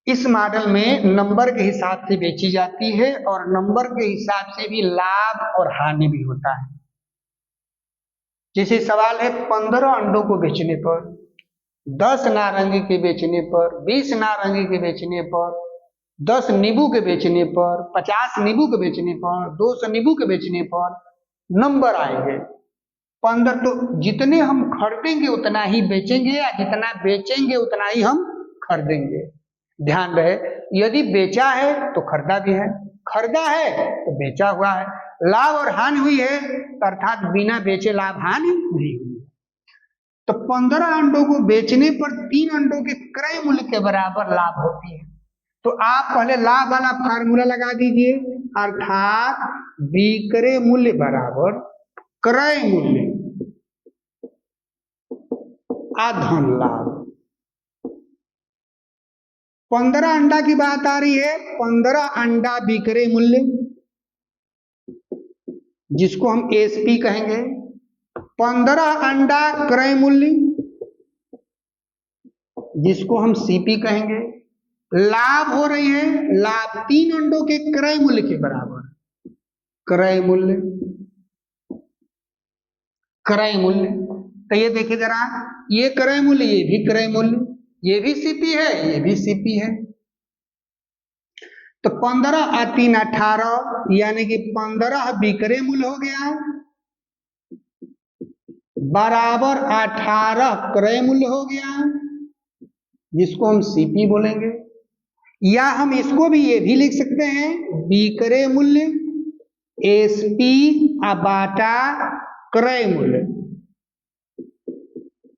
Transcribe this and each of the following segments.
इस मॉडल में नंबर के हिसाब से बेची जाती है और नंबर के हिसाब से भी लाभ और हानि भी होता है। जैसे सवाल है 15 अंडों को बेचने पर, 10 नारंगी के बेचने पर, 20 नारंगी के बेचने पर, 10 नींबू के बेचने पर, 50 नींबू के बेचने पर, 200 नींबू के बेचने पर नंबर आएंगे 15। तो जितने हम खरीदेंगे उतना ही बेचेंगे या जितना बेचेंगे उतना ही हम खरीदेंगे। ध्यान रहे, यदि बेचा है तो खरीदा भी है, खरीदा है तो बेचा हुआ है। लाभ और हानि हुई है अर्थात बिना बेचे लाभ हानि नहीं हुई। तो 15 अंडों को बेचने पर 3 अंडों के क्रय मूल्य के बराबर लाभ होती है। तो आप पहले लाभ वाला फार्मूला लगा दीजिए, अर्थात विक्रय मूल्य बराबर क्रय मूल्य धन लाभ। 15 अंडा की बात आ रही है, 15 अंडा विक्रय मूल्य जिसको हम एसपी कहेंगे, 15 अंडा क्रय मूल्य जिसको हम सीपी कहेंगे। लाभ हो रही है, लाभ 3 अंडों के क्रय मूल्य के बराबर, क्रय मूल्य क्रय मूल्य। तो ये देखिए जरा, ये क्रय मूल्य, ये भी क्रय मूल्य, ये भी सीपी है, ये भी सीपी है। तो 15 और 3 18, यानी कि 15 विक्रय मूल्य हो गया बराबर 18 क्रय मूल्य हो गया, जिसको हम सीपी बोलेंगे। या हम इसको भी ये भी लिख सकते हैं, विक्रय मूल्य एसपी बाटा क्रय मूल्य,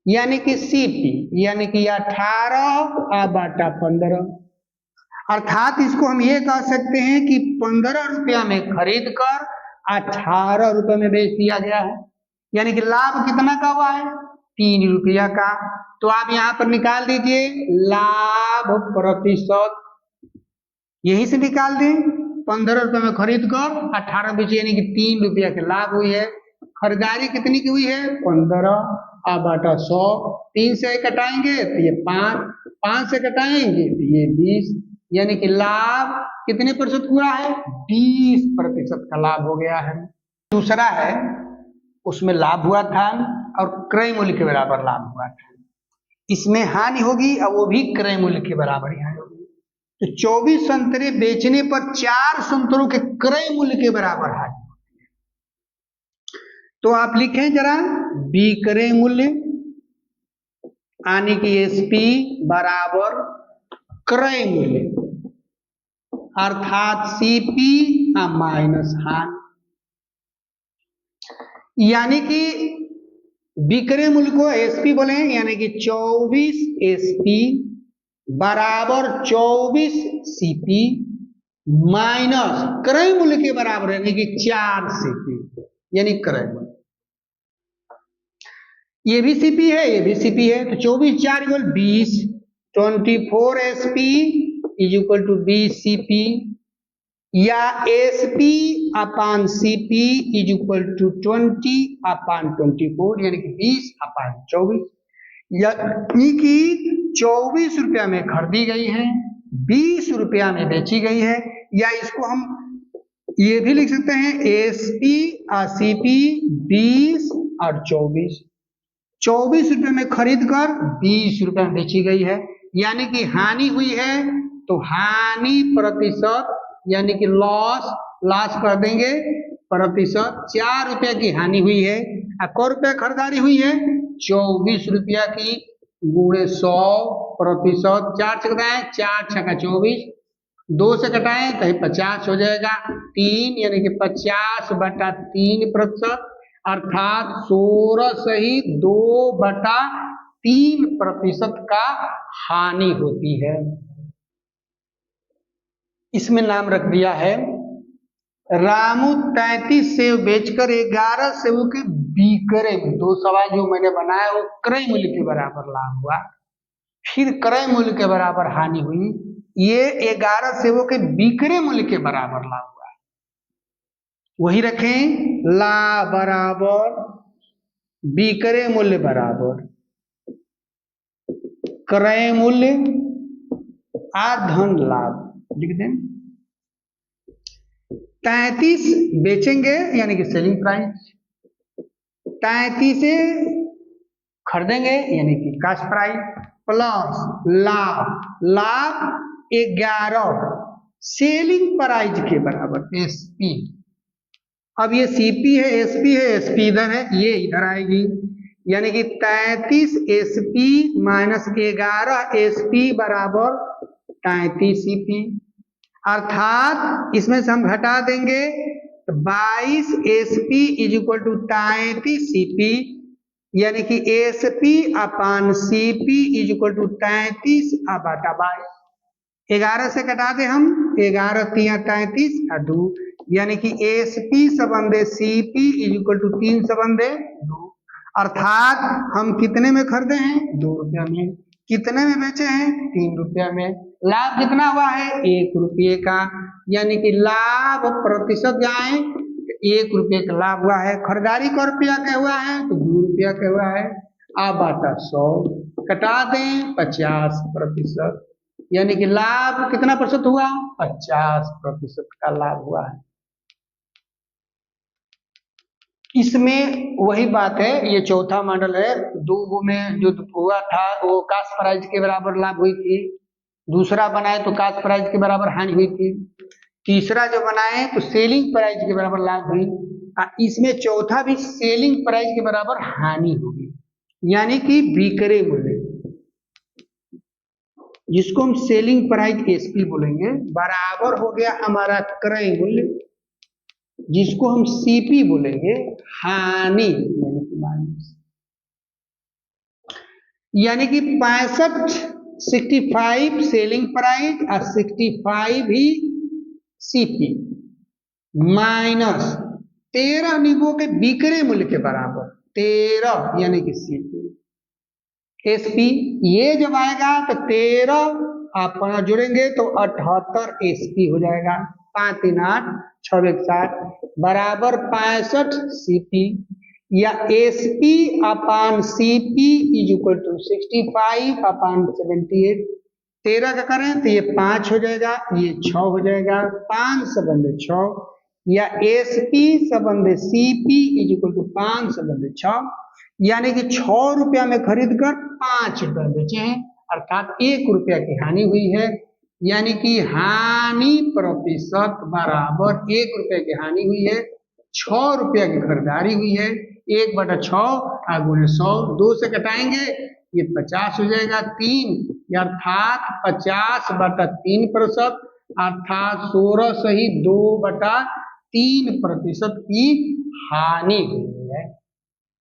यानी कि सीपी, यानी कि 18 बाटा 15। अर्थात इसको हम ये कह सकते हैं कि 15 रुपया में खरीद कर 18 रुपये में बेच दिया गया है, यानी कि लाभ कितना का हुआ है, 3 रुपया का। तो आप यहां पर निकाल दीजिए लाभ प्रतिशत, यही से निकाल दें। 15 रुपये में खरीद कर 18 बेचे, यानी कि 3 रुपया के लाभ हुई है। खरीदारी कितनी की हुई है, 15 बाटा 100, 3 से कटाएंगे तो ये 5, 5 से कटाएंगे तो ये 20, यानी कि लाभ कितने प्रतिशत हुआ है, 20% का लाभ हो गया है। दूसरा है, उसमें लाभ हुआ था और क्रय मूल्य के बराबर लाभ हुआ था, इसमें हानि होगी और वो भी क्रय मूल्य के बराबर ही हानि होगी। तो 24 संतरे बेचने पर 4 संतरों के क्रय मूल्य के बराबर हानि। तो आप लिखें जरा, विक्रय मूल्य यानी कि एसपी बराबर क्रय मूल्य अर्थात सीपी माइनस हानि, यानी कि विक्रय मूल्य को एसपी बोले, यानी कि 24 एसपी बराबर 24 सीपी माइनस क्रय मूल्य के बराबर, यानी कि 4 सीपी, यानी क्रय मूल्य। ये भी सीपी है, ये भी सीपी है, तो 24 4 equal 20, 24 SP is equal to 20 CP, या SP upon CP is equal to 20 upon 24, यानी कि 20 अपान 24, यानी कि 24 रुपया में खरीदी गई है, 20 रुपया में बेची गई है। या इसको हम ये भी लिख सकते हैं, एसपी और सीपी 20 और 24, 24 रुपये में खरीद कर 20 रुपये में बेची गई है, यानी कि हानि हुई है। तो हानि प्रतिशत, यानी कि लॉस कर देंगे प्रतिशत, 4 रुपये की हानि हुई है। क रुपया खरीदारी हुई है, 24 रुपया की गुणे 100 प्रतिशत, 4 से कटाएं 4 छक्का 24, 2 से कटाएं कहीं 50 हो जाएगा, 3 यानी कि 50/3%, अर्थात 16 सही 2/3% का हानि होती है। इसमें नाम रख दिया है, रामू 33 सेव बेचकर 11 सेव के विक्रय, 2 सवाल जो मैंने बनाया वो क्रय मूल्य के बराबर लाभ हुआ, फिर क्रय मूल्य के बराबर हानि हुई, ये 11 सेवों के विक्रय मूल्य के बराबर लाभ हुआ। वही रखें, ला बराबर विक्रय मूल्य बराबर क्रय मूल्य धन लाभ लिख दें। 33 बेचेंगे यानी कि सेलिंग प्राइस, 33 से खरीदेंगे यानी कि कास्ट प्राइस, प्लस लाभ 11 सेलिंग प्राइस के बराबर एसपी। अब ये सीपी है, एसपी इधर है, ये इधर आएगी, यानी कि 33 एसपी माइनस 11 एसपी बराबर 33 सीपी। अर्थात इसमें से हम घटा देंगे तो 22 SP is equal to 33 CP, यानी कि SP upon CP is equal to 33 बटा 22। 11 से घटा दे हम, 11 3 33 और 2, यानी कि एसपी सबंधे सीपी इज इक्वल टू 3 सबंधे 2। अर्थात हम कितने में खरीदे हैं? 2 रुपया में। कितने में बेचे हैं? 3 रुपया में। लाभ कितना हुआ है? 1 रुपये का, यानी कि लाभ प्रतिशत जाए 1 रुपये का लाभ हुआ है। खरीदारी का रुपया का हुआ है तो 2 रुपया का हुआ है। अब बाटा 100 कटा दें 50%, यानी कि लाभ कितना प्रतिशत हुआ? 50% का लाभ हुआ है। इसमें वही बात है, ये चौथा मॉडल है। दो में जो हुआ था वो कास्ट प्राइस के बराबर लाभ हुई थी, दूसरा बनाए तो कास्ट प्राइस के बराबर हानि हुई थी, तीसरा जो बनाए तो सेलिंग प्राइस के बराबर लाभ हुई। इसमें चौथा भी सेलिंग प्राइस के बराबर हानि होगी, यानी कि विक्रय मूल्य, जिसको हम सेलिंग प्राइस एसपी बोलेंगे, बराबर हो गया हमारा क्रय मूल्य, जिसको हम सीपी बोलेंगे हानि, यानी कि माइनस, यानी कि 65 सेलिंग प्राइस और 65 ही सीपी माइनस 13 निगमों के विक्रय मूल्य के बराबर 13, यानी कि सीपी एसपी। ये जब आएगा तो 13 आप जोड़ेंगे तो 78 एसपी हो जाएगा। 5 3 8 6 1 7 बराबर 65 सीपी, या SP upon CP is equal to 65 upon 78। 13 का करें तो ये 5 हो जाएगा, ये 6 हो जाएगा, 5 सबंधे 6, या एसपी सबंधे सीपी इज इक्वल टू 5 सबंधे 6, यानी कि 6 रुपया में खरीद कर 5 रुपया बेचे हैं, अर्थात 1 रुपया की हानि हुई है, यानी कि हानि प्रतिशत बराबर 1 रुपये की हानि हुई है, 6 रुपया की खरीदारी हुई है, 1/6 गुणे 100, 2 से घटाएंगे ये 50 हो जाएगा 3, अर्थात 50/3%, अर्थात 16 सही 2/3% की हानि हुई है।